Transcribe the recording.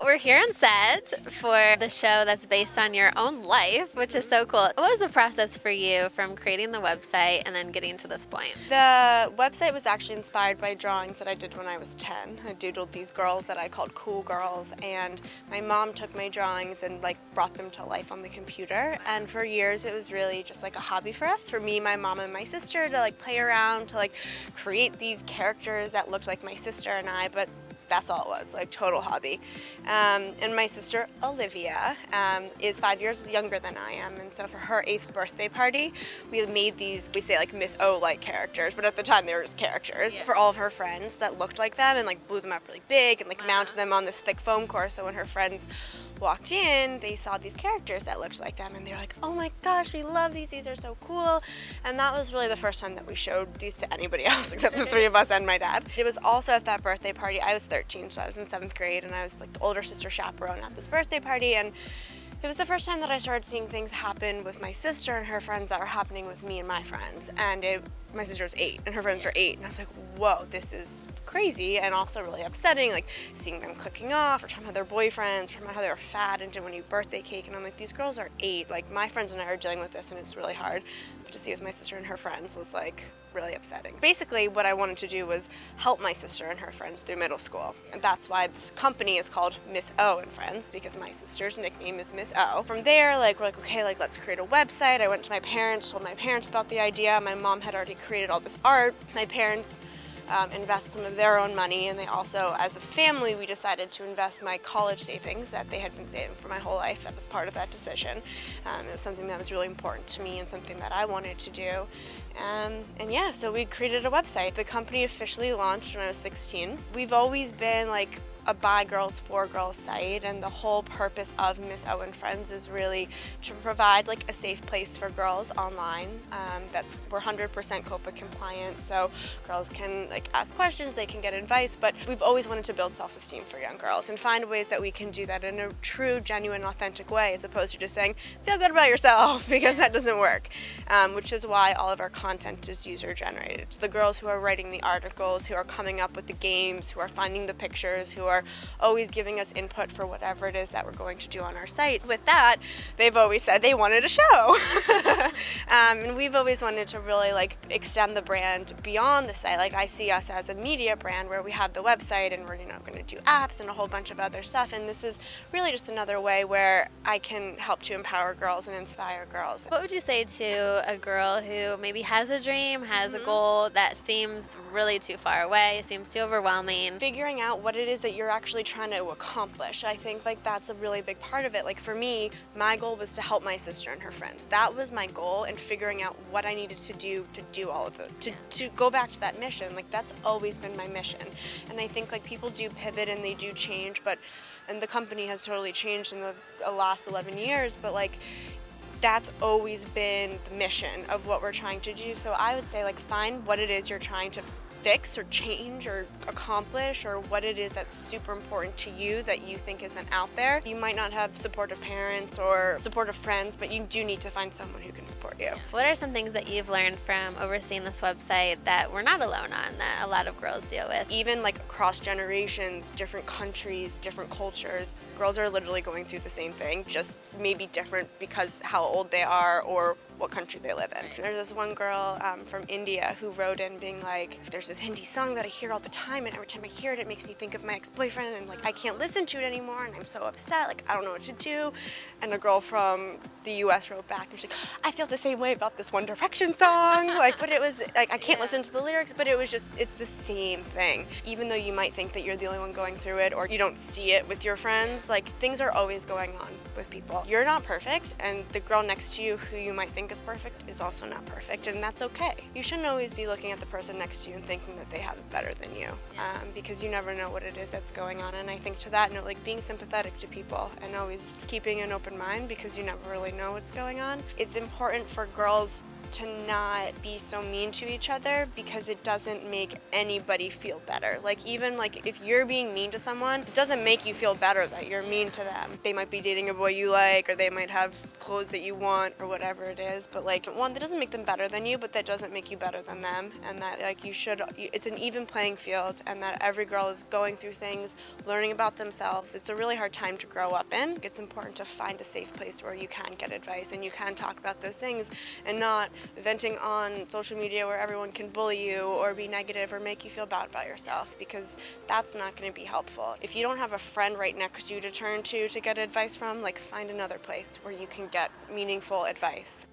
We're here on set for the show that's based on your own life, which is so cool. What was the process for you from creating the website and then getting to this point? The website was actually inspired by drawings that I did when I was 10. I doodled these girls that I called cool girls, and my mom took my drawings and brought them to life on the computer. And for years it was really just like a hobby for us, for me, my mom and my sister, to play around, to create these characters that looked like my sister and I, but that's all it was, total hobby. And my sister Olivia is 5 years younger than I am, and so for her 8th birthday party, we made these, we say Miss O-like characters, but at the time they were just characters, for all of her friends that looked like them, and blew them up really big and mounted them on this thick foam core, so when her friends walked in, they saw these characters that looked like them, and they were like, oh my gosh, we love these are so cool. And that was really the first time that we showed these to anybody else except the three of us and my dad. It was also at that birthday party, I was 13, so I was in 7th grade, and I was the older sister chaperone at this birthday party, and it was the first time that I started seeing things happen with my sister and her friends that were happening with me and my friends. And my sister was 8 and her friends were 8, and I was like, whoa, this is crazy and also really upsetting, seeing them clicking off or talking about their boyfriends, talking about how they were fat and didn't want to eat birthday cake, and I'm like, these girls are 8, my friends and I are dealing with this and it's really hard. But to see it with my sister and her friends was really upsetting. Basically what I wanted to do was help my sister and her friends through middle school, and that's why this company is called Miss O and Friends, because my sister's nickname is Miss O. From there, we're okay, let's create a website. I went to my parents, told my parents about the idea. My mom had already created all this art. My parents invest some of their own money, and they also, as a family, we decided to invest my college savings that they had been saving for my whole life. That was part of that decision. It was something that was really important to me and something that I wanted to do. And yeah, so we created a website. The company officially launched when I was 16. We've always been a by girls for girls site, and the whole purpose of Miss O and Friends is really to provide a safe place for girls online. We're 100% COPA compliant, so girls can ask questions, they can get advice, but we've always wanted to build self-esteem for young girls and find ways that we can do that in a true, genuine, authentic way, as opposed to just saying feel good about yourself, because that doesn't work. Which is why all of our content is user generated. It's the girls who are writing the articles, who are coming up with the games, who are finding the pictures, who are always giving us input for whatever it is that we're going to do on our site. With that, they've always said they wanted a show. And we've always wanted to really extend the brand beyond the site. I see us as a media brand where we have the website and we're going to do apps and a whole bunch of other stuff, and this is really just another way where I can help to empower girls and inspire girls. What would you say to a girl who maybe has a dream, has a goal that seems really too far away, seems too overwhelming? Figuring out what it is that you're actually trying to accomplish. I think that's a really big part of it. For me, my goal was to help my sister and her friends. That was my goal, and figuring out what I needed to do all of it, to go back to that mission. That's always been my mission. And I think people do pivot and they do change, and the company has totally changed in the last 11 years, but that's always been the mission of what we're trying to do. So I would say find what it is you're trying to fix or change or accomplish, or what it is that's super important to you that you think isn't out there. You might not have supportive parents or supportive friends, but you do need to find someone who can support you. What are some things that you've learned from overseeing this website that we're not alone on, that a lot of girls deal with? Even across generations, different countries, different cultures, girls are literally going through the same thing, just maybe different because how old they are or what country they live in. There's this one girl from India who wrote in being there's this Hindi song that I hear all the time, and every time I hear it, it makes me think of my ex-boyfriend, and I can't listen to it anymore, and I'm so upset, I don't know what to do. And a girl from the US wrote back, and she's like, I feel the same way about this One Direction song. But it was, I can't listen to the lyrics, but it was just, it's the same thing. Even though you might think that you're the only one going through it, or you don't see it with your friends, things are always going on with people. You're not perfect, and the girl next to you who you might think is perfect is also not perfect, and that's okay. You shouldn't always be looking at the person next to you and thinking that they have it better than you, because you never know what it is that's going on. And I think to that note, being sympathetic to people and always keeping an open mind, because you never really know what's going on. It's important for girls to not be so mean to each other because it doesn't make anybody feel better. Like even like if you're being mean to someone, it doesn't make you feel better that you're mean to them. They might be dating a boy you like, or they might have clothes that you want, or whatever it is. But like one, that doesn't make them better than you, but that doesn't make you better than them. And that like it's an even playing field, and that every girl is going through things, learning about themselves. It's a really hard time to grow up in. It's important to find a safe place where you can get advice and you can talk about those things and not venting on social media where everyone can bully you or be negative or make you feel bad about yourself, because that's not going to be helpful. If you don't have a friend right next to you to turn to get advice from, like find another place where you can get meaningful advice.